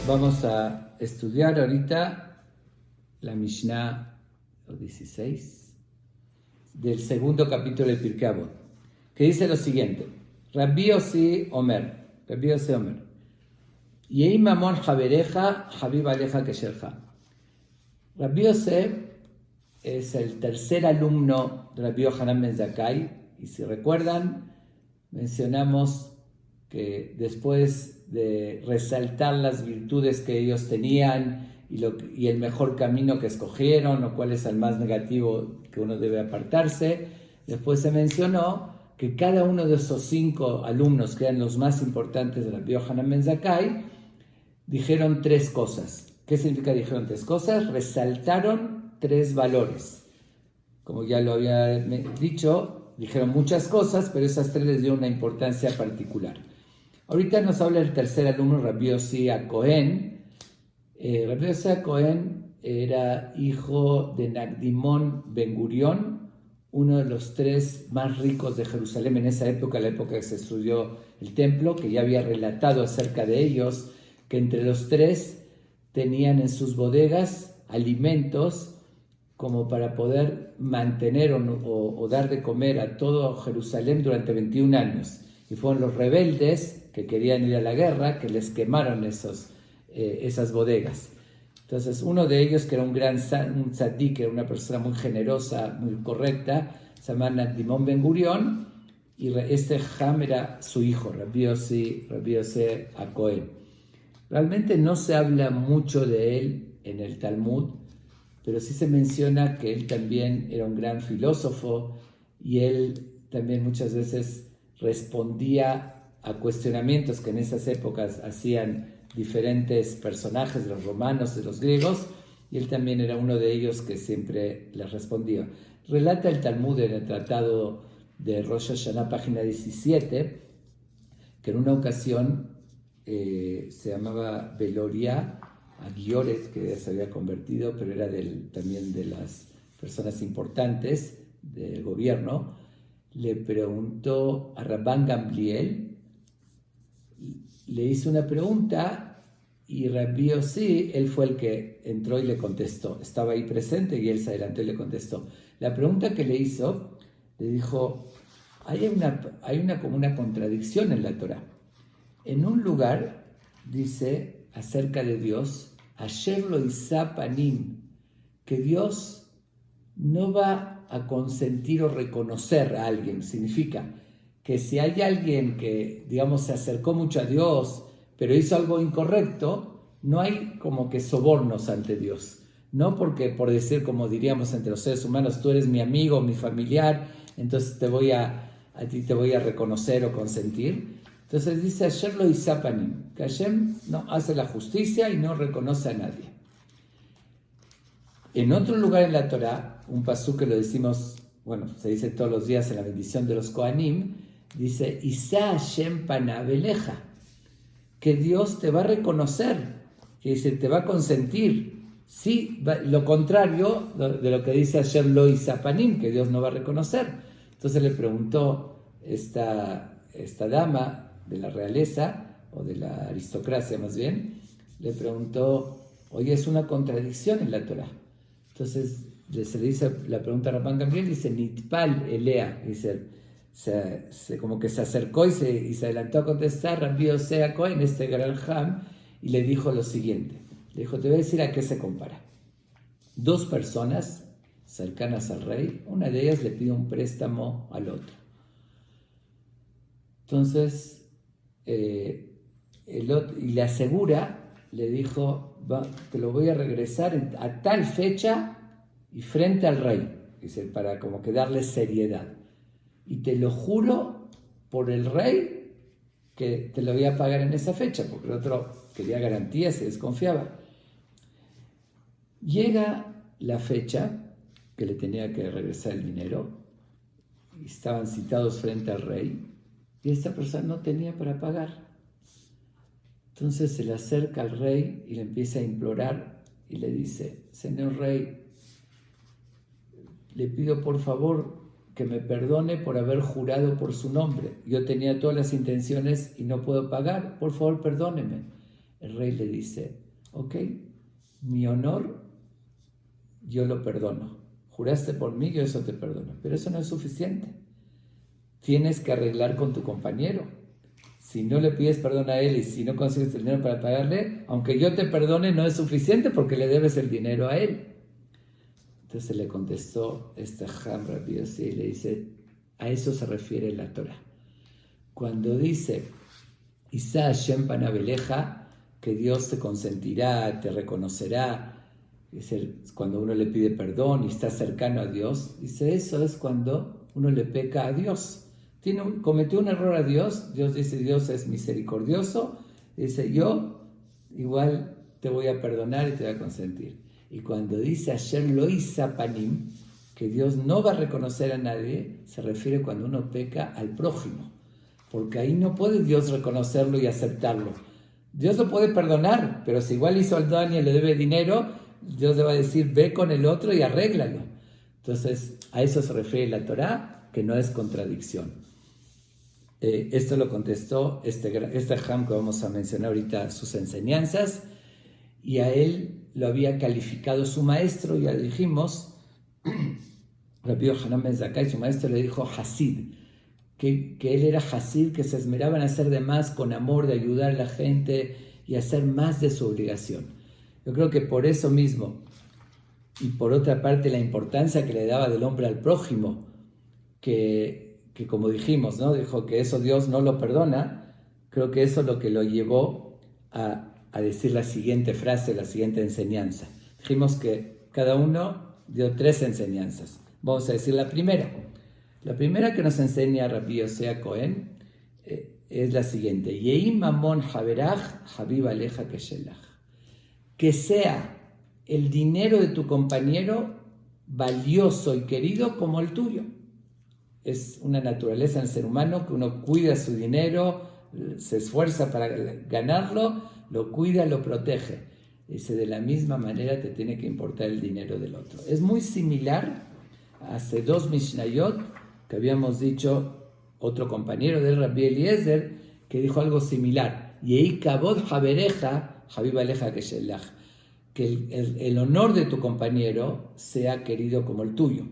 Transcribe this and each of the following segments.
Vamos a estudiar ahorita la Mishnah 16 del segundo capítulo del Pirkei Avot, que dice lo siguiente: Rabbi Yossi Omer, Yehi mamon habereja, habib aleja kesherja. Rabbi Yossi es el tercer alumno de Rabbi Yohanan ben Zakkai, y si recuerdan, mencionamos que después de resaltar las virtudes que ellos tenían y el mejor camino que escogieron, o cuál es el más negativo que uno debe apartarse, después se mencionó que cada uno de esos 5 alumnos, que eran los más importantes de Rabbi Yohanan ben Zakkai, dijeron 3 cosas. ¿Qué significa dijeron 3 cosas? Resaltaron 3 valores. Como ya lo había dicho, dijeron muchas cosas, pero esas 3 les dieron una importancia particular. Ahorita nos habla el tercer alumno, Rabbi Yossi HaKohen. Rabbi Yossi HaKohen era hijo de Nagdimon Ben Gurion, uno de los 3 más ricos de Jerusalén en esa época, la época que se estudió el templo, que ya había relatado acerca de ellos, que entre los 3 tenían en sus bodegas alimentos como para poder mantener o dar de comer a todo Jerusalén durante 21 años. Y fueron los rebeldes que querían ir a la guerra, que les quemaron esas bodegas. Entonces, uno de ellos, que era un tzadik, que era una persona muy generosa, muy correcta, se llamaba Nagdimon Ben Gurion, y este Ham era su hijo, Rabbi Yossi HaKohen. Realmente no se habla mucho de él en el Talmud, pero sí se menciona que él también era un gran filósofo, y él también muchas veces respondía a cuestionamientos que en esas épocas hacían diferentes personajes de los romanos, de los griegos, y él también era uno de ellos que siempre les respondía. Relata el Talmud en el tratado de Rosh Hashanah, página 17, que en una ocasión se llamaba Beloria Agioret, que se había convertido, pero era también de las personas importantes del gobierno. Le preguntó a Rabban Gamliel, le hizo una pregunta, y Rabbi Yossi, él fue el que entró y le contestó. Estaba ahí presente y él se adelantó y le contestó. La pregunta que le hizo, le dijo: hay como una contradicción en la Torah. En un lugar dice acerca de Dios, Asher lo isa panim, que Dios no va a consentir o reconocer a alguien. Significa que si hay alguien que, digamos, se acercó mucho a Dios, pero hizo algo incorrecto, no hay como que sobornos ante Dios. No porque, por decir, como diríamos entre los seres humanos, tú eres mi amigo, mi familiar, entonces a ti te voy a reconocer o consentir. Entonces dice Asher lo isa panim, que Hashem no hace la justicia y no reconoce a nadie. En otro lugar en la Torah, un pasú que lo decimos, se dice todos los días en la bendición de los Kohanim, dice Isa Hashem panaveleja, que Dios te va a reconocer, que dice, te va a consentir. Sí, lo contrario de lo que dice Asher lo isa panim, que Dios no va a reconocer. Entonces le preguntó esta dama de la realeza, o de la aristocracia más bien, le preguntó: oye, es una contradicción en la Torah. Entonces se le dice la pregunta a Rabban Gamliel, dice Nitpal Elea, dice, como que se acercó y se adelantó a contestar Rabbi Yossi HaKohen, este gran Ham, y le dijo lo siguiente. Le dijo: te voy a decir a qué se compara. 2 personas cercanas al rey, una de ellas le pide un préstamo al otro. Entonces, el otro, y le asegura, le dijo: te lo voy a regresar a tal fecha y frente al rey, dice, para como que darle seriedad. Y te lo juro por el rey que te lo voy a pagar en esa fecha, porque el otro quería garantías y desconfiaba. Llega la fecha que le tenía que regresar el dinero, y estaban citados frente al rey, y esta persona no tenía para pagar. Entonces se le acerca al rey y le empieza a implorar y le dice: señor rey, le pido por favor que me perdone por haber jurado por su nombre. Yo tenía todas las intenciones y no puedo pagar. Por favor, perdóneme. El rey le dice, ok, mi honor yo lo perdono. Juraste por mí, yo eso te perdono. Pero eso no es suficiente. Tienes que arreglar con tu compañero. Si no le pides perdón a él y si no consigues el dinero para pagarle, aunque yo te perdone, no es suficiente porque le debes el dinero a él. Entonces le contestó Ham Rabbi Yossi y le dice, a eso se refiere la Torah. Cuando dice, Isa Hashem Panabeleja, que Dios te consentirá, te reconocerá, cuando uno le pide perdón y está cercano a Dios, dice, eso es cuando uno le peca a Dios. Cometió un error a Dios, Dios dice, Dios es misericordioso, dice, yo igual te voy a perdonar y te voy a consentir. Y cuando dice Asher lo isa panim, que Dios no va a reconocer a nadie, se refiere cuando uno peca al prójimo, porque ahí no puede Dios reconocerlo y aceptarlo. Dios lo puede perdonar, pero si igual hizo el daño y le debe dinero, Dios le va a decir, ve con el otro y arréglalo. Entonces, a eso se refiere la Torá, que no es contradicción. Esto lo contestó este Ham que vamos a mencionar ahorita, sus enseñanzas, y a él lo había calificado su maestro, ya dijimos, Rabbi Yohanan ben Zakkai, su maestro le dijo Hasid, que él era Hasid, que se esmeraba en hacer de más con amor, de ayudar a la gente y hacer más de su obligación. Yo creo que por eso mismo, y por otra parte la importancia que le daba del hombre al prójimo, que como dijimos, ¿no? Dijo que eso Dios no lo perdona, creo que eso es lo que lo llevó a decir la siguiente frase, la siguiente enseñanza. Dijimos que cada uno dio 3 enseñanzas. Vamos a decir la primera. La primera que nos enseña Rabbi Yossi Cohen es la siguiente. Yehi mamon haberach habib aleja keshelach. Que sea el dinero de tu compañero valioso y querido como el tuyo. Es una naturaleza en el ser humano que uno cuida su dinero, se esfuerza para ganarlo, lo cuida, lo protege. Dice, de la misma manera te tiene que importar el dinero del otro. Es muy similar a hace 2 Mishnayot que habíamos dicho, otro compañero del Rabbi Eliezer, que dijo algo similar. Yehi kabod habereja, habib aleja keshelach. Que el honor de tu compañero sea querido como el tuyo.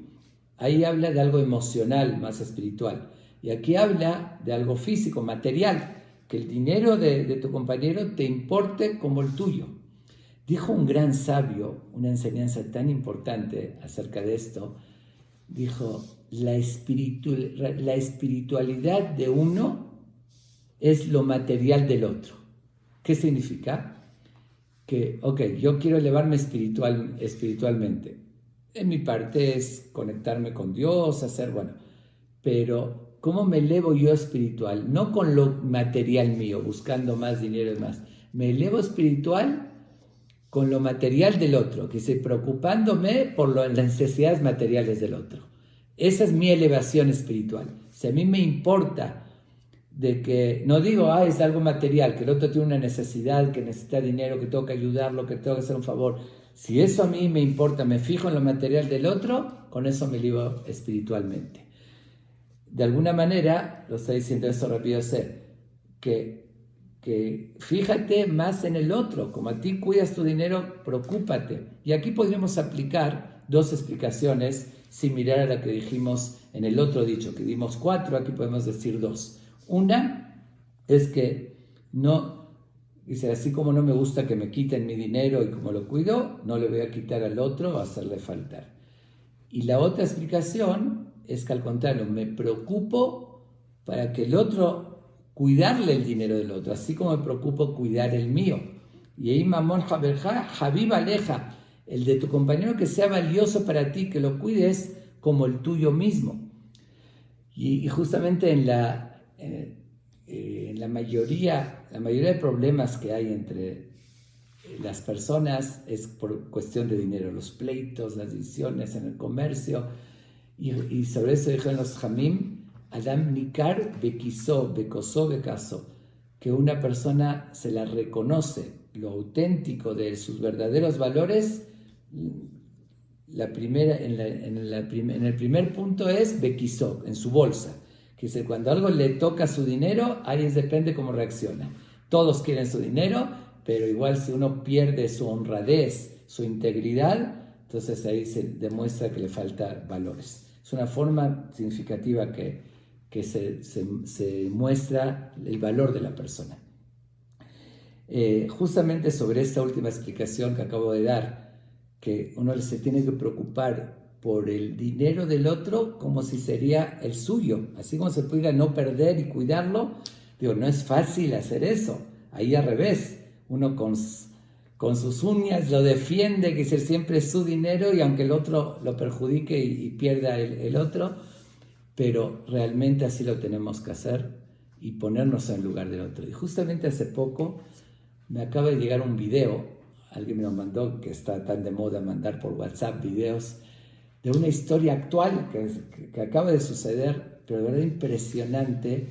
Ahí habla de algo emocional, más espiritual. Y aquí habla de algo físico, material, que el dinero de tu compañero te importe como el tuyo. Dijo un gran sabio, una enseñanza tan importante acerca de esto, dijo, la espiritualidad de uno es lo material del otro. ¿Qué significa? Que, yo quiero elevarme espiritualmente. En mi parte es conectarme con Dios, pero ¿cómo me elevo yo espiritual? No con lo material mío, buscando más dinero y más. Me elevo espiritual con lo material del otro, que estoy preocupándome por las necesidades materiales del otro. Esa es mi elevación espiritual. Si a mí me importa de que, no digo, es algo material, que el otro tiene una necesidad, que necesita dinero, que tengo que ayudarlo, que tengo que hacer un favor. Si eso a mí me importa, me fijo en lo material del otro, con eso me elevo espiritualmente. De alguna manera, lo está diciendo eso Rabbi Yossi, que fíjate más en el otro, como a ti cuidas tu dinero, preocúpate. Y aquí podríamos aplicar 2 explicaciones similares a la que dijimos en el otro dicho, que dimos 4, aquí podemos decir 2. Una es que dice, así como no me gusta que me quiten mi dinero y como lo cuido, no le voy a quitar al otro o hacerle faltar. Y la otra explicación es que al contrario, me preocupo para que el otro, cuidarle el dinero del otro, así como me preocupo cuidar el mío. Y ahí mamón haberja, habib aleja, el de tu compañero que sea valioso para ti, que lo cuides como el tuyo mismo. Y justamente en la mayoría de problemas que hay entre las personas es por cuestión de dinero, los pleitos, las divisiones en el comercio, y sobre eso dijeron los Jamim, Adam Nikar Bekisó, Bekosó, Bekaso, que una persona se la reconoce, lo auténtico de sus verdaderos valores. En el primer punto es Bekisó, en su bolsa. Que dice, cuando algo le toca su dinero, ahí depende cómo reacciona. Todos quieren su dinero, pero igual si uno pierde su honradez, su integridad, entonces ahí se demuestra que le falta valores. Es una forma significativa que se muestra el valor de la persona. Justamente sobre esta última explicación que acabo de dar, que uno se tiene que preocupar por el dinero del otro como si sería el suyo, así como se pudiera no perder y cuidarlo. Digo, no es fácil hacer eso. Ahí al revés, uno con sus uñas lo defiende, que siempre es su dinero, y aunque el otro lo perjudique y pierda el otro, pero realmente así lo tenemos que hacer y ponernos en lugar del otro. Y justamente hace poco me acaba de llegar un video, alguien me lo mandó, que está tan de moda mandar por WhatsApp videos, de una historia actual que acaba de suceder, pero de verdad impresionante,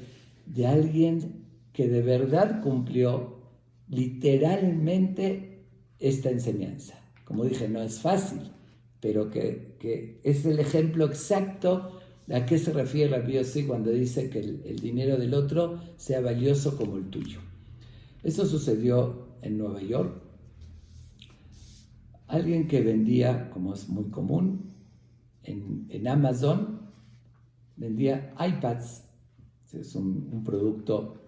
de alguien que de verdad cumplió literalmente esta enseñanza. Como dije, no es fácil, pero que es el ejemplo exacto a qué se refiere Rabbi Yossi cuando dice que el dinero del otro sea valioso como el tuyo. Eso sucedió en Nueva York. Alguien que vendía, como es muy común, en Amazon, vendía iPads. Es un producto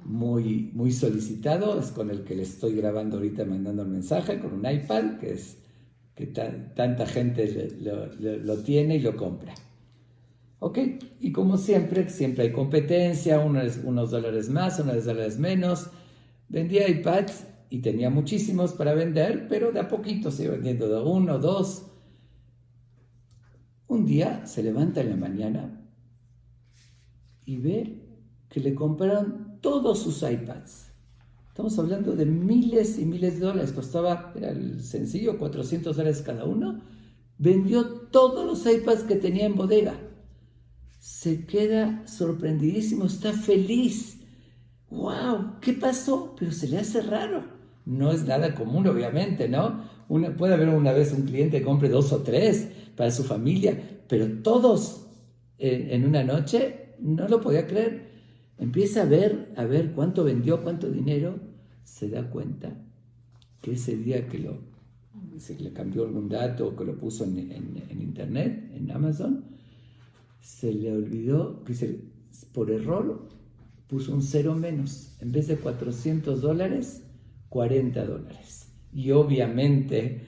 muy solicitado, es con el que le estoy grabando ahorita, mandando el mensaje, con un iPad, que tanta gente lo tiene y lo compra. ¿Ok? Y como siempre hay competencia, unos dólares más, unos dólares menos. Vendía iPads y tenía muchísimos para vender, pero de a poquito se iba vendiendo, de uno, dos. Un día se levanta en la mañana y ve que le compraron todos sus iPads. Estamos hablando de miles y miles de dólares. Costaba, era el sencillo, $400 cada uno. Vendió todos los iPads que tenía en bodega. Se queda sorprendidísimo, está feliz. ¡Wow! ¿Qué pasó? Pero se le hace raro. No es nada común, obviamente, ¿no? Puede haber una vez un cliente que compre 2 o 3 para su familia, pero todos en una noche no lo podía creer. Empieza a ver cuánto vendió, cuánto dinero. Se da cuenta que ese día que se le cambió algún dato o que lo puso en internet, en Amazon, se le olvidó, que por error puso un cero menos. En vez de $400, $40. Y obviamente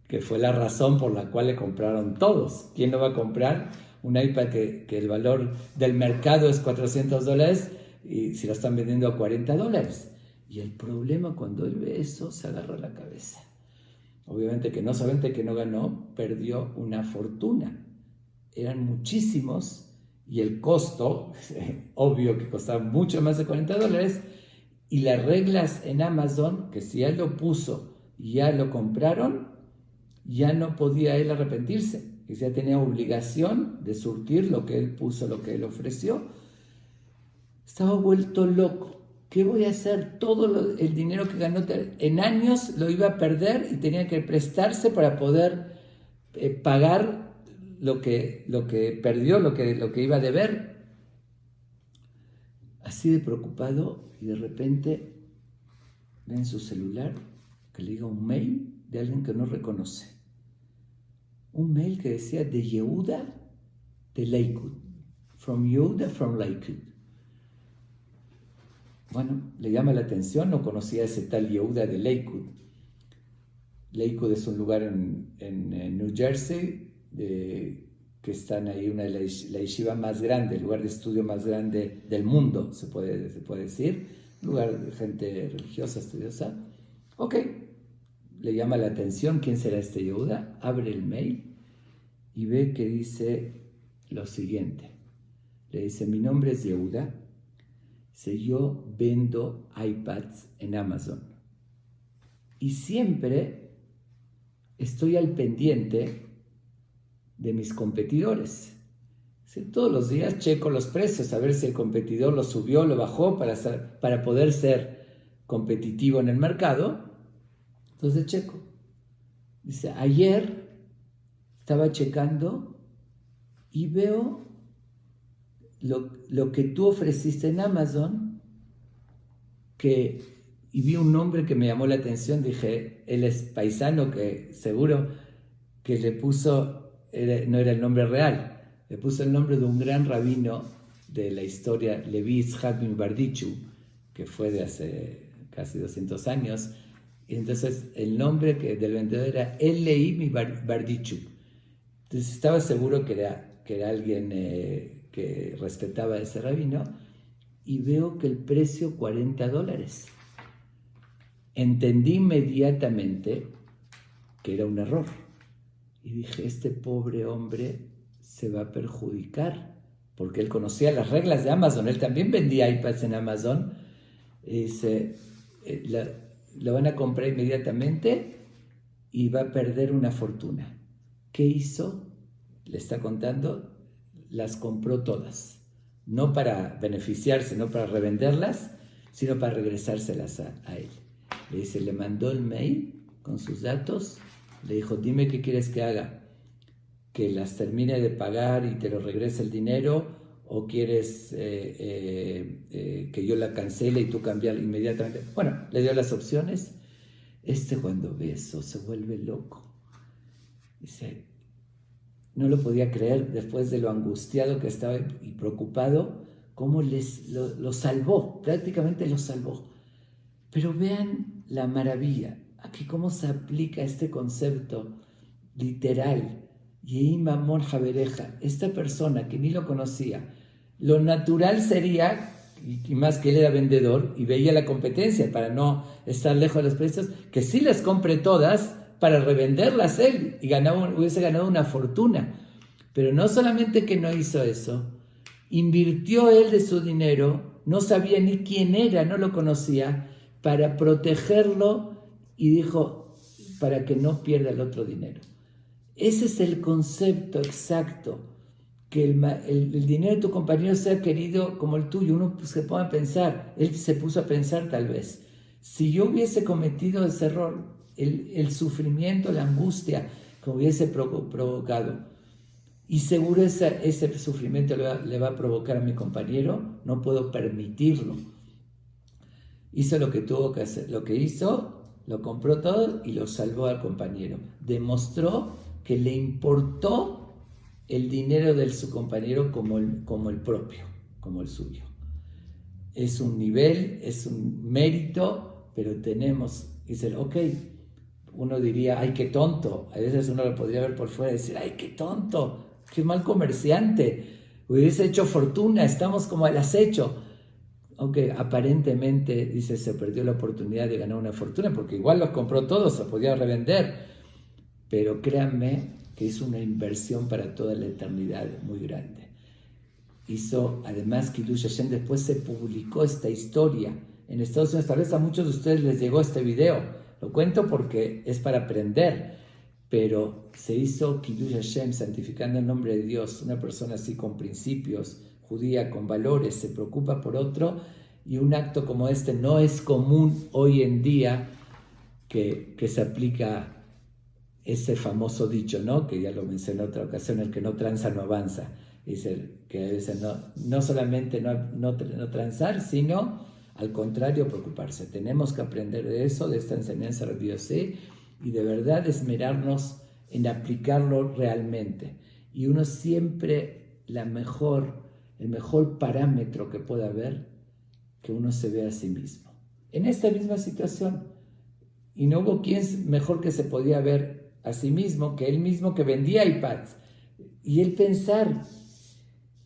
que fue la razón por la cual le compraron todos. ¿Quién no va a comprar un iPad que el valor del mercado es $400 y si lo están vendiendo a $40? Y el problema, cuando él ve eso, se agarra la cabeza. Obviamente que no solamente que no ganó, perdió una fortuna. Eran muchísimos y el costo, obvio que costaba mucho más de $40, y las reglas en Amazon, que si él lo puso y ya lo compraron, ya no podía él arrepentirse, que ya tenía obligación de surtir lo que él puso, lo que él ofreció. Estaba vuelto loco. ¿Qué voy a hacer? Todo el dinero que ganó en años lo iba a perder y tenía que prestarse para poder pagar lo que perdió, lo que iba a deber. Así de preocupado, y de repente ve en su celular que le llega un mail de alguien que no reconoce. Un mail que decía de Yehuda de Lakewood. From Yehuda from Lakewood. Bueno, le llama la atención, no conocía ese tal Yehuda de Lakewood. Lakewood es un lugar en New Jersey, que están ahí, la yeshiva más grande, el lugar de estudio más grande del mundo, se puede decir, un lugar de gente religiosa, estudiosa. Ok, le llama la atención, ¿quién será este Yehuda? Abre el mail y ve que dice lo siguiente. Le dice, mi nombre es Yehuda, yo vendo iPads en Amazon y siempre estoy al pendiente de mis competidores. Todos los días checo los precios, a ver si el competidor lo subió, lo bajó, para poder ser competitivo en el mercado. Entonces checo. Dice, ayer estaba checando y veo lo que tú ofreciste en Amazon, que y vi un nombre que me llamó la atención. Dije, él es paisano, que seguro que le puso, no era el nombre real, le puso el nombre de un gran rabino de la historia, Levi Yitzhak Bardichu, que fue de hace casi 200 años. Y entonces el nombre del vendedor era Levi Bardichu. Entonces estaba seguro que era alguien que respetaba a ese rabino, y veo que el precio $40. Entendí inmediatamente que era un error. Y dije, este pobre hombre se va a perjudicar, porque él conocía las reglas de Amazon, él también vendía iPads en Amazon, y dice, lo van a comprar inmediatamente y va a perder una fortuna. ¿Qué hizo? Le está contando, las compró todas, no para beneficiarse, no para revenderlas, sino para regresárselas a él. Le dice, le mandó el mail con sus datos, le dijo, dime qué quieres que haga, que las termine de pagar y te lo regrese el dinero, o quieres que yo la cancele y tú cambiarla inmediatamente. Bueno, le dio las opciones. Cuando ve eso se vuelve loco. Dice, no lo podía creer después de lo angustiado que estaba y preocupado, cómo lo salvó, prácticamente lo salvó. Pero vean la maravilla, aquí cómo se aplica este concepto literal. Yehi Mamón Jabereja, esta persona que ni lo conocía, lo natural sería, y más que él era vendedor y veía la competencia para no estar lejos de los precios, que sí las compre todas para revenderlas él y hubiese ganado una fortuna. Pero no solamente que no hizo eso, invirtió él de su dinero, no sabía ni quién era, no lo conocía, para protegerlo, y dijo, para que no pierda el otro dinero. Ese es el concepto exacto, que el dinero de tu compañero sea querido como el tuyo. Uno se pone a pensar, él se puso a pensar tal vez, si yo hubiese cometido ese error, el sufrimiento, la angustia que hubiese provocado, y seguro ese sufrimiento le va a provocar a mi compañero, no puedo permitirlo. Hizo lo que tuvo que hacer, lo que hizo, lo compró todo y lo salvó al compañero. Demostró que le importó el dinero de su compañero como el propio, como el suyo. Es un nivel, es un mérito, pero dice, ok, uno diría, ay, qué tonto. A veces uno lo podría ver por fuera y decir, ay, qué tonto, qué mal comerciante, hubiese hecho fortuna, estamos como al acecho. Aunque aparentemente, dice, se perdió la oportunidad de ganar una fortuna, porque igual los compró todos, se podía revender. Pero créanme que hizo una inversión para toda la eternidad muy grande. Hizo, además, Kiddush Hashem, después se publicó esta historia en Estados Unidos. Tal vez a muchos de ustedes les llegó este video. Lo cuento porque es para aprender. Pero se hizo Kiddush Hashem, santificando el nombre de Dios. Una persona así con principios, judía, con valores, se preocupa por otro, y un acto como este no es común hoy en día que se aplica ese famoso dicho, ¿no? Que ya lo mencioné en otra ocasión, el que no tranza no avanza. Dice que a veces no solamente no transar, sino al contrario preocuparse. Tenemos que aprender de eso, de esta enseñanza de Rabbi Yossi, y de verdad esmerarnos en aplicarlo realmente. Y uno siempre, el mejor parámetro que pueda haber, que uno se vea a sí mismo. En esta misma situación, y no hubo quien mejor que se podía ver a sí mismo que él mismo, que vendía iPads. Y él pensar,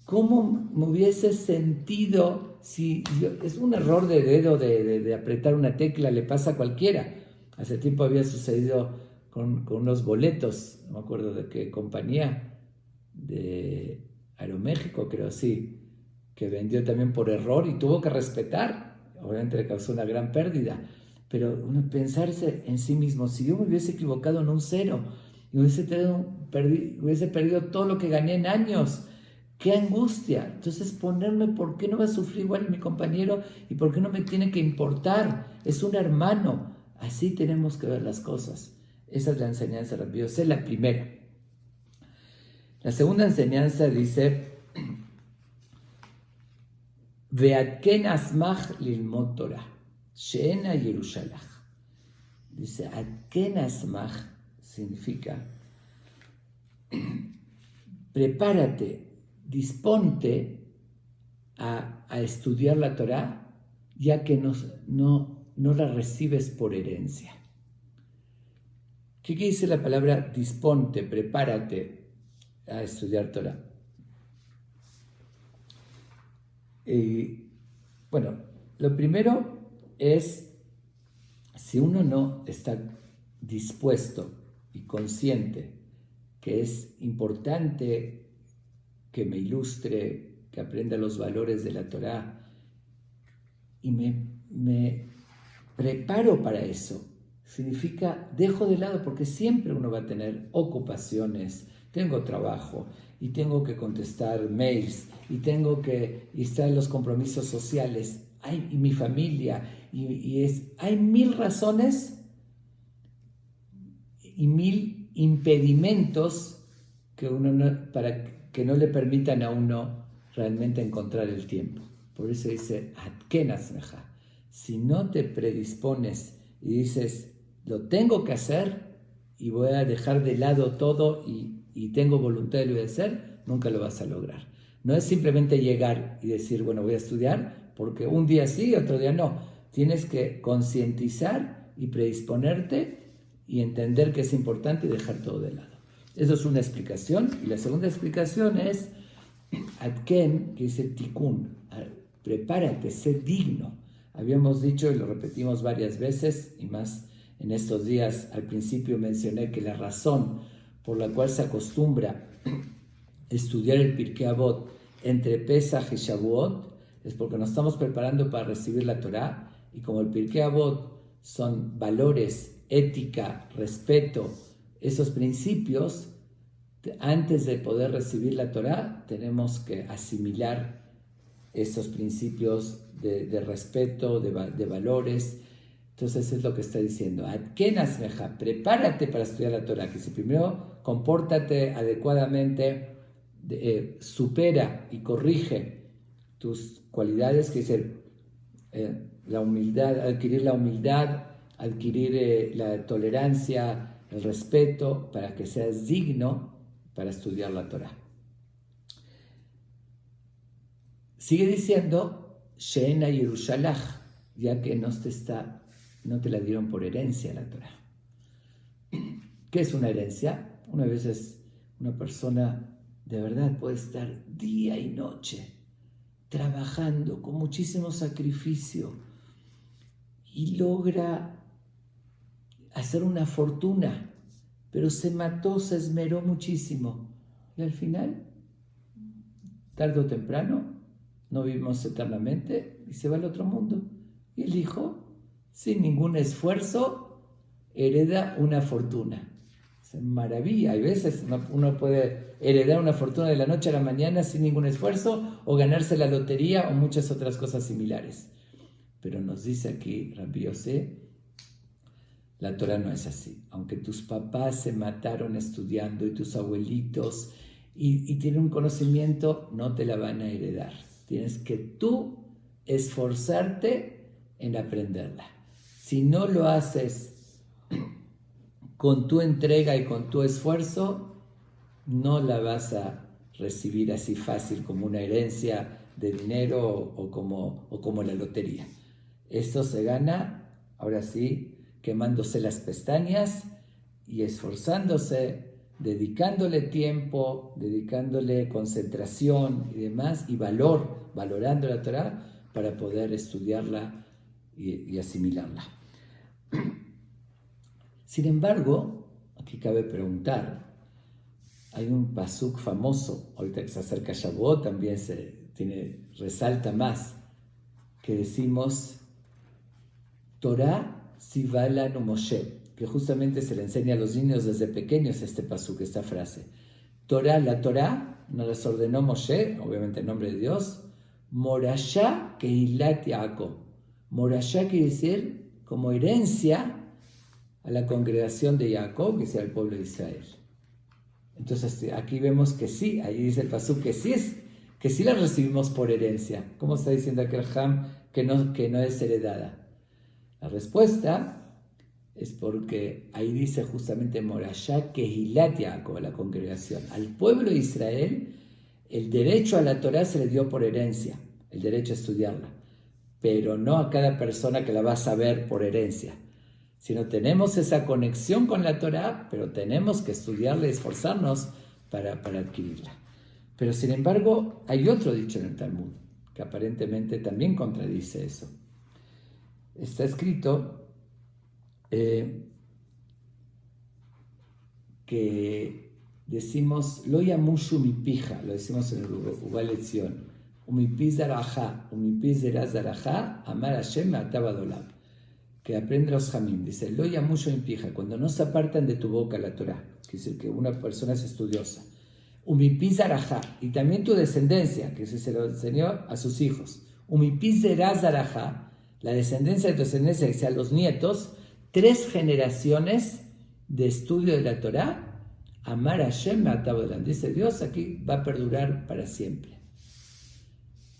¿cómo me hubiese sentido si es un error de dedo de apretar una tecla, le pasa a cualquiera? Hace tiempo había sucedido con unos boletos, no me acuerdo de qué compañía, de Aeroméxico, creo, sí, que vendió también por error y tuvo que respetar. Obviamente le causó una gran pérdida. Pero uno pensarse en sí mismo, si yo me hubiese equivocado en un cero y hubiese perdido todo lo que gané en años, ¡qué angustia! Entonces ponerme, ¿por qué no va a sufrir igual mi compañero? ¿Y por qué no me tiene que importar? Es un hermano. Así tenemos que ver las cosas. Esa es la enseñanza de Rabbi Yossi, la primera. La segunda enseñanza dice, Ve'atken asmach lilmod Torah. Sheena Yerushalach. Dice, Atken Asmach significa, prepárate, disponte a estudiar la Torá, ya que no la recibes por herencia. ¿Qué quiere decir la palabra disponte, prepárate a estudiar Torá? Bueno, lo primero es, si uno no está dispuesto y consciente que es importante que me ilustre, que aprenda los valores de la Torá, y me preparo para eso, significa dejo de lado, porque siempre uno va a tener ocupaciones, tengo trabajo, y tengo que contestar mails, y estar en los compromisos sociales, y mi familia, hay 1000 razones y 1000 impedimentos para que no le permitan a uno realmente encontrar el tiempo. Por eso dice, Atken Asmeja. Si no te predispones y dices, lo tengo que hacer y voy a dejar de lado todo y tengo voluntad de obedecer, nunca lo vas a lograr. No es simplemente llegar y decir, bueno, voy a estudiar, porque un día sí y otro día no. Tienes que concientizar y predisponerte y entender que es importante y dejar todo de lado. Eso es una explicación. Y la segunda explicación es Atken, que dice Tikkun. Prepárate, sé digno. Habíamos dicho, y lo repetimos varias veces, y más en estos días, al principio mencioné que la razón por la cual se acostumbra estudiar el Pirkei Avot entre Pesach y Shavuot es porque nos estamos preparando para recibir la Torá, y como el Pirkei Avot son valores, ética, respeto, esos principios, antes de poder recibir la Torá tenemos que asimilar esos principios de respeto, de valores. Entonces es lo que está diciendo. Atken Asmeja, prepárate para estudiar la Torá, que si primero compórtate adecuadamente, supera y corrige tus cualidades, que es la humildad, adquirir la humildad, adquirir la tolerancia, el respeto, para que seas digno para estudiar la Torá. Sigue diciendo, Sheena Yerushalach, ya que no te la dieron por herencia la Torá. ¿Qué es una herencia? Una vez una persona de verdad puede estar día y noche trabajando con muchísimo sacrificio y logra hacer una fortuna, pero se mató, se esmeró muchísimo y al final, tarde o temprano, no vivimos eternamente y se va al otro mundo. Y el hijo, sin ningún esfuerzo, hereda una fortuna. Es maravilla. Hay veces uno puede heredar una fortuna de la noche a la mañana sin ningún esfuerzo, o ganarse la lotería o muchas otras cosas similares. Pero nos dice aquí Rabbi Yosef, la Torah no es así. Aunque tus papás se mataron estudiando y tus abuelitos y tienen un conocimiento, no te la van a heredar. Tienes que tú esforzarte en aprenderla. Si no lo haces con tu entrega y con tu esfuerzo, no la vas a recibir así fácil como una herencia de dinero o como la lotería. Esto se gana, ahora sí, quemándose las pestañas y esforzándose, dedicándole tiempo, dedicándole concentración y demás, y valorando la Torá para poder estudiarla y asimilarla. Sin embargo, aquí cabe preguntar, hay un pasuk famoso, ahorita que se acerca Shavuot también resalta más, que decimos Torah Sivalanu Moshe, que justamente se le enseña a los niños desde pequeños este pasuk, esta frase. La Torah nos las ordenó Moshe, obviamente en nombre de Dios, Morashá Keilat Yaakov. Morashá quiere decir como herencia a la congregación de Jacob, que sea el pueblo de Israel. Entonces aquí vemos que sí, ahí dice el pasuk que sí la recibimos por herencia. ¿Cómo está diciendo aquel Ham que no es heredada? La respuesta es porque ahí dice justamente Morashá Kehilat Yaakov, la congregación. Al pueblo de Israel, el derecho a la Torá se le dio por herencia, el derecho a estudiarla, pero no a cada persona que la va a saber por herencia, sino tenemos esa conexión con la Torá, pero tenemos que estudiarla y esforzarnos para adquirirla. Pero sin embargo, hay otro dicho en el Talmud, que aparentemente también contradice eso. Está escrito que decimos lo yamushu mi pija, lo decimos en el Ubal Etzion, umipi zarajá, umipi zerazarajá, amar Hashem me'atabadolam, que aprende los jamim, dice lo yamushu mi pija, cuando no se apartan de tu boca la Torah, que dice que una persona es estudiosa, umipi zarajá, y también tu descendencia, que se lo enseñó a sus hijos, umipi zerazarajá, la descendencia de tu descendencia, que sea los nietos, 3 generaciones de estudio de la Torá, amar a Hashem me'atabadolam, dice Dios, aquí va a perdurar para siempre.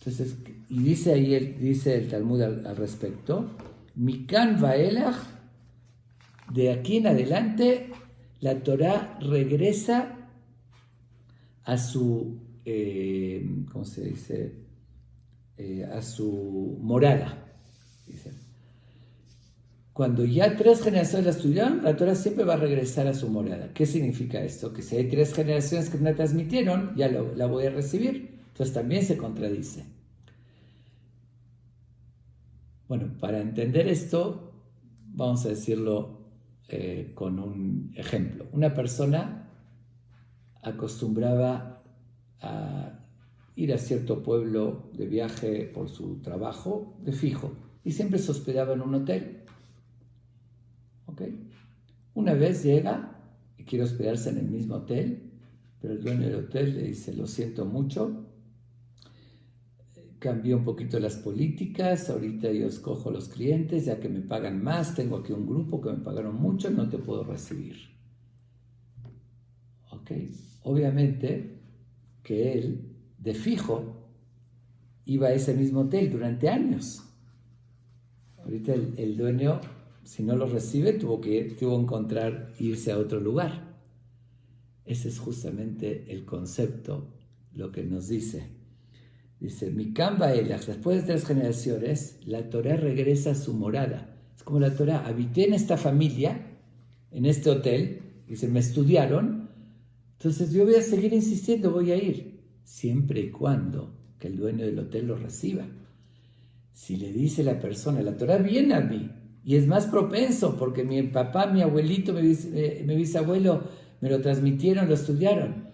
Entonces, y dice ahí dice el Talmud al respecto, Mikan vaelach, de aquí en adelante la Torá regresa a su, ¿cómo se dice? A su morada, dice. Cuando ya 3 generaciones la estudiaron, la Torah siempre va a regresar a su morada. ¿Qué significa esto? Que si hay 3 generaciones que me la transmitieron, ya la voy a recibir. Entonces también se contradice. Bueno, para entender esto, vamos a decirlo con un ejemplo. Una persona acostumbraba a ir a cierto pueblo de viaje por su trabajo de fijo y siempre se hospedaba en un hotel. ¿Okay? Una vez llega y quiere hospedarse en el mismo hotel, pero el dueño del hotel le dice, lo siento mucho, cambié un poquito las políticas, ahorita yo escojo los clientes, ya que me pagan más, tengo aquí un grupo que me pagaron mucho, no te puedo recibir. ¿Ok? Obviamente que él, de fijo, iba a ese mismo hotel durante años. Ahorita el dueño, si no lo recibe, tuvo que encontrar irse a otro lugar. Ese es justamente el concepto, lo que nos dice. Dice, Mikan vaelach, después de 3 generaciones, la Torá regresa a su morada. Es como la Torá, habité en esta familia, en este hotel, dice, me estudiaron, entonces yo voy a seguir insistiendo, voy a ir, siempre y cuando que el dueño del hotel lo reciba. Si le dice la persona, la Torá viene a mí, y es más propenso, porque mi papá, mi abuelito, mi bisabuelo, me lo transmitieron, lo estudiaron.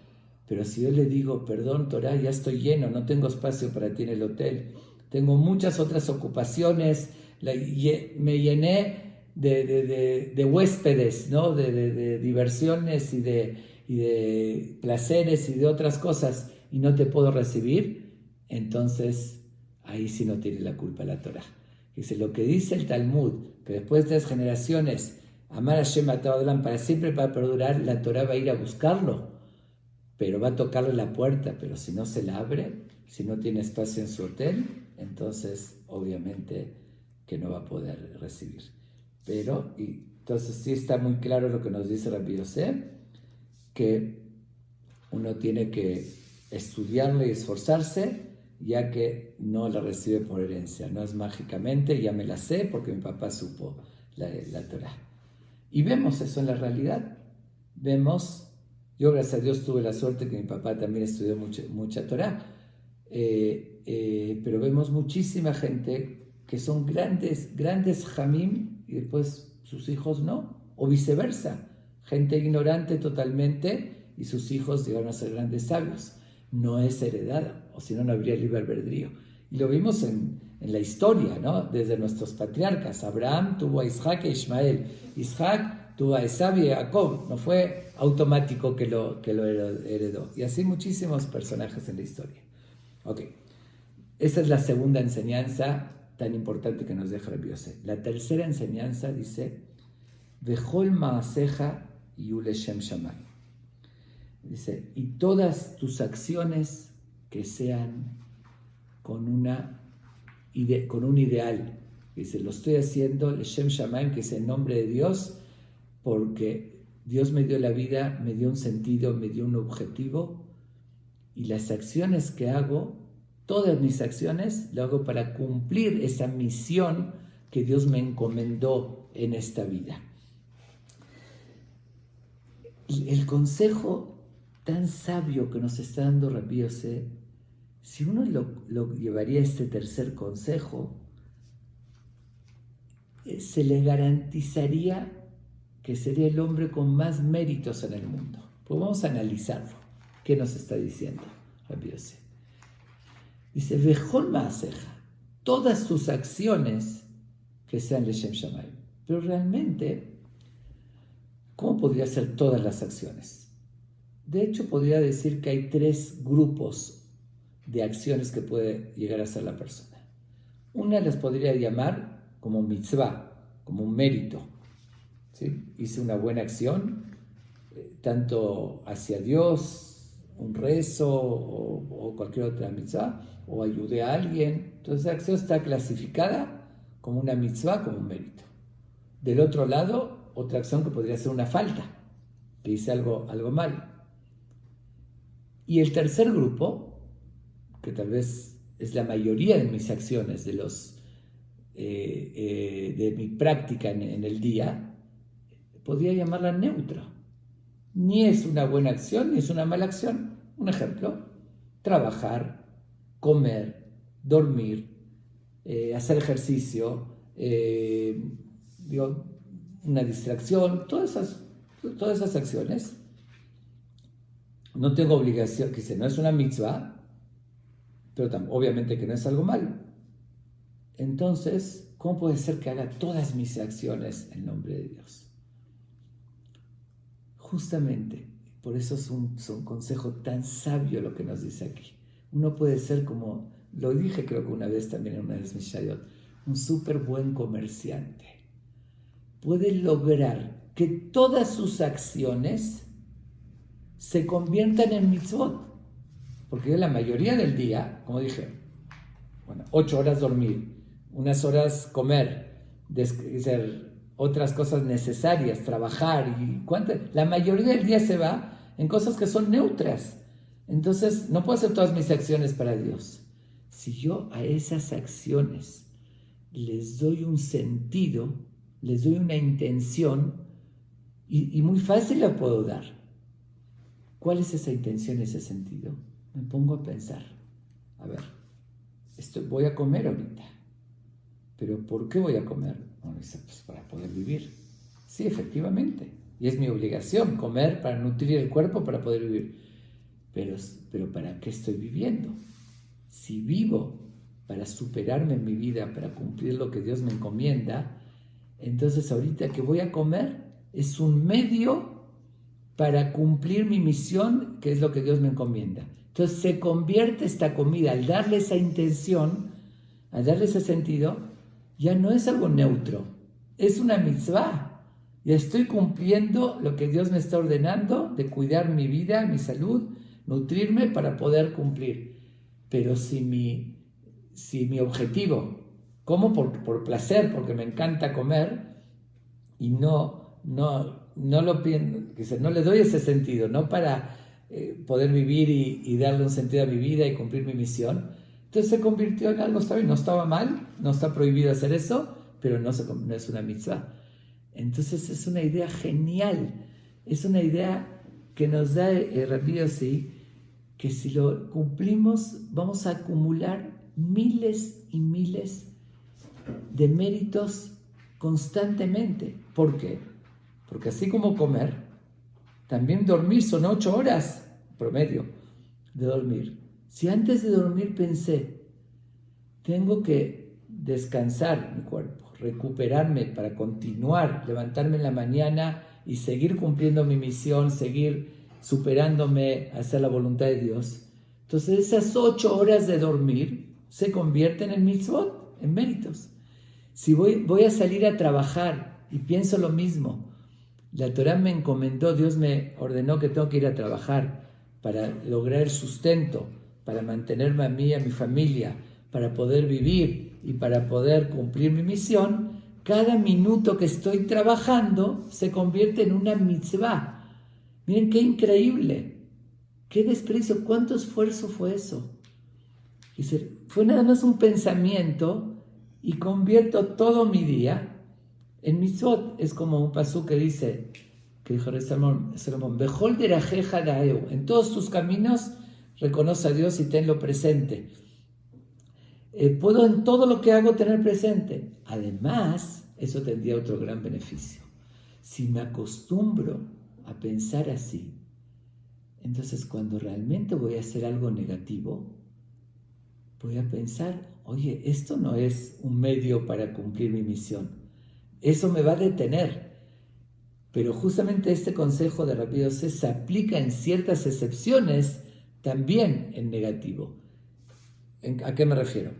Pero si yo le digo, perdón, Torá, ya estoy lleno, no tengo espacio para ti en el hotel, tengo muchas otras ocupaciones, me llené de huéspedes, ¿no? de diversiones y de placeres y de otras cosas, y no te puedo recibir, entonces ahí sí no tiene la culpa la Torá. Dice, lo que dice el Talmud, que después de 3 generaciones, amar a Hashem me'atabadolam para siempre, para perdurar, la Torá va a ir a buscarlo, pero va a tocarle la puerta, pero si no se la abre, si no tiene espacio en su hotel, entonces obviamente que no va a poder recibir. Pero, y entonces sí está muy claro lo que nos dice Rabbi Yosef, que uno tiene que estudiarlo y esforzarse, ya que no la recibe por herencia, no es mágicamente, ya me la sé porque mi papá supo la Torá. Y vemos eso en la realidad, yo gracias a Dios tuve la suerte que mi papá también estudió mucha Torá, pero vemos muchísima gente que son grandes jamim y después sus hijos no, o viceversa, gente ignorante totalmente y sus hijos llegaron a ser grandes sabios. No es heredada, o si no, no habría libre albedrío. Y lo vimos en la historia, ¿no? Desde nuestros patriarcas. Abraham tuvo a Isaac e Ismael. Isaac tuvo a Esab y a Jacob. No fue automático que lo heredó. Y así muchísimos personajes en la historia. Ok. Esa es la segunda enseñanza tan importante que nos deja Rabbi Yosef. La tercera enseñanza dice, Vechol ma'aseja yu leshem shamayim. Dice, y todas tus acciones que sean con un ideal, Dice, lo estoy haciendo, Leshem Shamayim, que es el nombre de Dios, porque Dios me dio la vida, me dio un sentido, me dio un objetivo, y las acciones que hago, todas mis acciones, lo hago para cumplir esa misión que Dios me encomendó en esta vida. El consejo tan sabio que nos está dando Rabbi Yosef, si uno lo llevaría a este tercer consejo, se le garantizaría que sería el hombre con más méritos en el mundo. Pues vamos a analizarlo. ¿Qué nos está diciendo Rabbi Yosef? Dice, Vejol Maaseja, todas tus acciones que sean Leshem Shamayim. Pero realmente, ¿cómo podría ser todas las acciones? De hecho, podría decir que hay 3 grupos de acciones que puede llegar a ser la persona. Una las podría llamar como mitzvah, como un mérito. ¿Sí? Hice una buena acción, tanto hacia Dios, un rezo o cualquier otra mitzvah, o ayudé a alguien. Entonces la acción está clasificada como una mitzvah, como un mérito. Del otro lado, otra acción que podría ser una falta, que hice algo mal. Y el tercer grupo, que tal vez es la mayoría de mis acciones, de mi práctica en el día, podría llamarla neutra. Ni es una buena acción, ni es una mala acción. Un ejemplo, trabajar, comer, dormir, hacer ejercicio, una distracción, todas esas acciones. No tengo obligación, que no es una mitzvah, pero obviamente que no es algo malo. Entonces, ¿cómo puede ser que haga todas mis acciones en nombre de Dios? Justamente, por eso es un consejo tan sabio lo que nos dice aquí. Uno puede ser como, lo dije creo que una vez también en una de mis Mishayot, un súper buen comerciante. Puede lograr que todas sus acciones se conviertan en mitzvot. Porque la mayoría del día, como dije, 8 horas dormir, unas horas comer, otras cosas necesarias, trabajar, la mayoría del día se va en cosas que son neutras. Entonces, no puedo hacer todas mis acciones para Dios. Si yo a esas acciones les doy un sentido, les doy una intención, y muy fácil la puedo dar. ¿Cuál es esa intención, ese sentido? Me pongo a pensar, a ver, voy a comer ahorita, pero ¿por qué voy a comer? Bueno, dice, pues para poder vivir. Sí, efectivamente, y es mi obligación comer para nutrir el cuerpo para poder vivir. Pero ¿para qué estoy viviendo? Si vivo para superarme en mi vida, para cumplir lo que Dios me encomienda, entonces ahorita que voy a comer es un medio para cumplir mi misión, que es lo que Dios me encomienda. Entonces se convierte esta comida, al darle esa intención, al darle ese sentido, ya no es algo neutro, es una mitzvah. Ya estoy cumpliendo lo que Dios me está ordenando, de cuidar mi vida, mi salud, nutrirme para poder cumplir. Pero si mi objetivo, como por placer, porque me encanta comer, y no lo pienso, no le doy ese sentido, no para poder vivir y darle un sentido a mi vida y cumplir mi misión, entonces se convirtió en algo, está bien, no estaba mal, no está prohibido hacer eso, pero no es una mitzvah. Entonces es una idea genial, es una idea que nos da Rabbi Yosef, que si lo cumplimos vamos a acumular miles y miles de méritos constantemente. ¿Por qué? Porque así como comer, también dormir son 8 horas promedio de dormir. Si antes de dormir pensé, tengo que descansar mi cuerpo, recuperarme para continuar, levantarme en la mañana y seguir cumpliendo mi misión, seguir superándome, hacer la voluntad de Dios. Entonces esas 8 horas de dormir se convierten en mitzvot, en méritos. Si voy a salir a trabajar y pienso lo mismo, la Torah me encomendó, Dios me ordenó que tengo que ir a trabajar para lograr sustento, para mantenerme a mí y a mi familia, para poder vivir y para poder cumplir mi misión, cada minuto que estoy trabajando se convierte en una mitzvah. Miren qué increíble, qué desprecio, cuánto esfuerzo fue eso. Dice, fue nada más un pensamiento y convierto todo mi día en mitzvot. Es como un pasú que dice, que dijo Salomón, Bejol derajeja daeu, en todos tus caminos reconoce a Dios y tenlo presente. Puedo en todo lo que hago tener presente. Además, eso tendría otro gran beneficio. Si me acostumbro a pensar así, entonces cuando realmente voy a hacer algo negativo, voy a pensar, oye, esto no es un medio para cumplir mi misión. Eso me va a detener. Pero justamente este consejo de Rabbi Yosef se aplica en ciertas excepciones también en negativo. ¿A qué me refiero?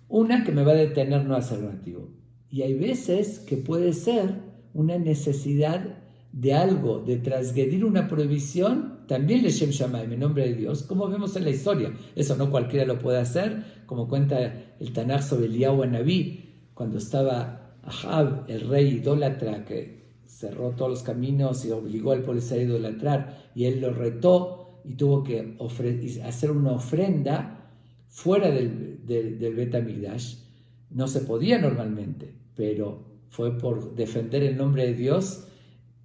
Una que me va a detener no hacer negativo. Y hay veces que puede ser una necesidad de algo, de transgredir una prohibición, también le Shem Shamayim, en nombre de Dios, como vemos en la historia. Eso no cualquiera lo puede hacer, como cuenta el Tanaj sobre Eliyahu Anabí, cuando estaba Ahab, el rey idólatra, que cerró todos los caminos y obligó al pueblo a idolatrar, y él lo retó y tuvo que hacer una ofrenda fuera del Bet HaMikdash. No se podía normalmente, pero fue por defender el nombre de Dios,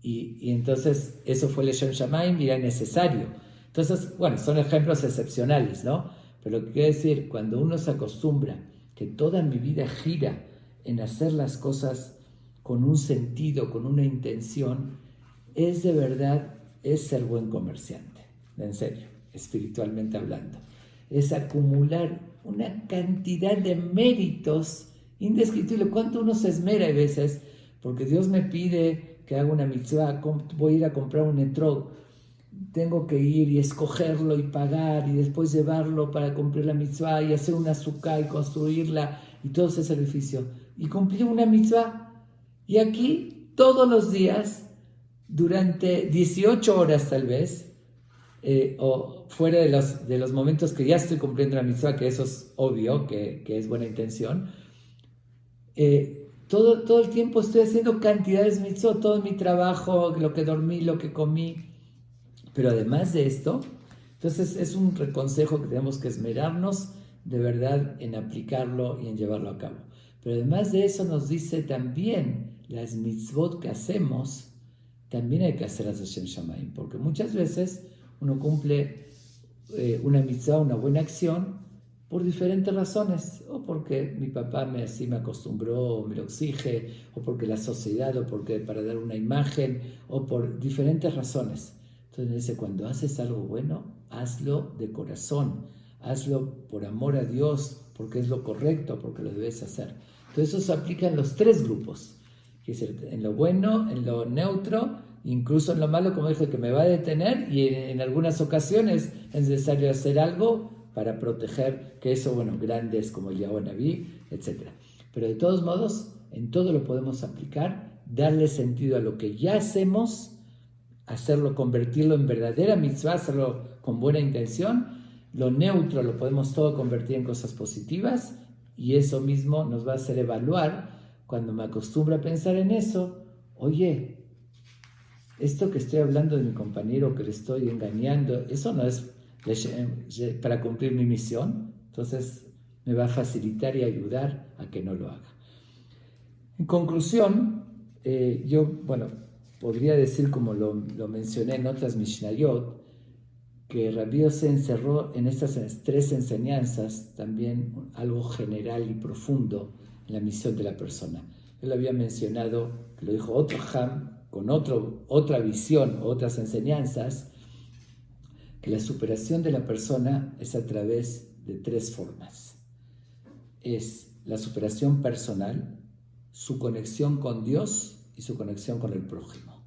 y entonces eso fue el Shem Shamayim y era necesario. Entonces, bueno, son ejemplos excepcionales, ¿no? Pero lo que quiere decir, cuando uno se acostumbra que toda mi vida gira en hacer las cosas con un sentido, con una intención, es de verdad, es ser buen comerciante, en serio, espiritualmente hablando. Es acumular una cantidad de méritos indescriptible. ¿Cuánto uno se esmera a veces? Porque Dios me pide que haga una mitzvah, voy a ir a comprar un etrog, tengo que ir y escogerlo y pagar y después llevarlo para cumplir la mitzvah y hacer una azúcar y construirla y todo ese sacrificio. Y cumplir una mitzvah. Y aquí todos los días, durante 18 horas tal vez, o fuera de los momentos que ya estoy cumpliendo la mitzvah, que eso es obvio, que es buena intención, todo el tiempo estoy haciendo cantidades de mitzvot, todo mi trabajo, lo que dormí, lo que comí. Pero además de esto, entonces es un consejo que tenemos que esmerarnos de verdad en aplicarlo y en llevarlo a cabo. Pero además de eso nos dice también las mitzvot que hacemos, también hay que hacerlas de Shem Shamayim, porque muchas veces uno cumple una mitzvah, una buena acción, por diferentes razones, o porque mi papá así me acostumbró, o me lo exige, o porque la sociedad, o porque para dar una imagen, o por diferentes razones. Entonces dice, cuando haces algo bueno, hazlo de corazón, hazlo por amor a Dios, porque es lo correcto, porque lo debes hacer. Entonces eso se aplica en los tres grupos, es decir, en lo bueno, en lo neutro, incluso en lo malo, como dije, que me va a detener, y en algunas ocasiones es necesario hacer algo para proteger, que eso, bueno, grandes como el Eliyahu Anabí, etc. Pero de todos modos, en todo lo podemos aplicar, darle sentido a lo que ya hacemos, hacerlo, convertirlo en verdadera mitzvah, hacerlo con buena intención. Lo neutro lo podemos todo convertir en cosas positivas, y eso mismo nos va a hacer evaluar, cuando me acostumbro a pensar en eso, oye, esto que estoy hablando de mi compañero, que le estoy engañando, eso no es para cumplir mi misión. Entonces me va a facilitar y ayudar a que no lo haga. En conclusión, yo, podría decir, como lo mencioné en otras Mishnayot, que Rabbi Yosef encerró en estas tres enseñanzas también algo general y profundo en la misión de la persona. Él había mencionado, que lo dijo otro Ham, con otra visión, otras enseñanzas, que la superación de la persona es a través de tres formas. Es la superación personal, su conexión con Dios y su conexión con el prójimo.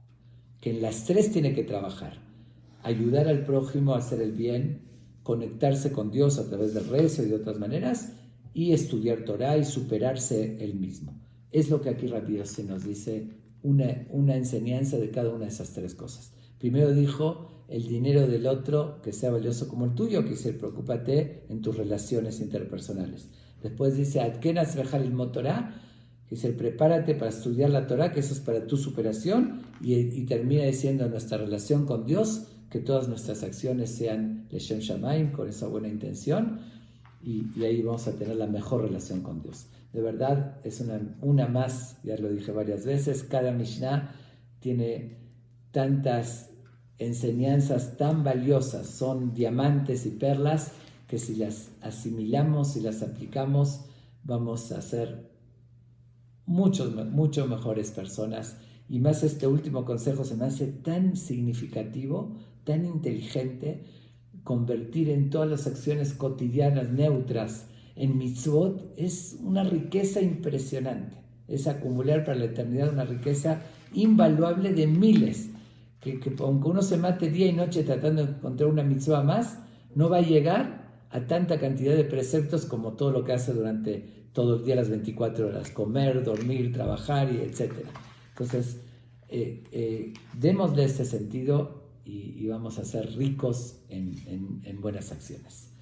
Que en las tres tiene que trabajar. Ayudar al prójimo a hacer el bien, conectarse con Dios a través del rezo y de otras maneras, y estudiar Torah y superarse él mismo. Es lo que aquí Rabbi Yosef nos dice, una enseñanza de cada una de esas tres cosas. Primero dijo, el dinero del otro que sea valioso como el tuyo, que dice, preocúpate en tus relaciones interpersonales. Después dice, Adkenas vejal el Torah, dice, prepárate para estudiar la Torah, que eso es para tu superación, y termina diciendo nuestra relación con Dios, que todas nuestras acciones sean Leshem Shamaim, con esa buena intención, y ahí vamos a tener la mejor relación con Dios. De verdad, es una más, ya lo dije varias veces, cada Mishnah tiene tantas enseñanzas tan valiosas, son diamantes y perlas, que si las asimilamos y las aplicamos, vamos a ser mucho mejores personas. Y más este último consejo se me hace tan significativo, tan inteligente, convertir en todas las acciones cotidianas neutras en mitzvot es una riqueza impresionante. Es acumular para la eternidad una riqueza invaluable de miles, que aunque uno se mate día y noche tratando de encontrar una mitzvah más, no va a llegar a tanta cantidad de preceptos como todo lo que hace durante todo el día, las 24 horas, comer, dormir, trabajar, y etc. Entonces, démosle este sentido y vamos a ser ricos en buenas acciones.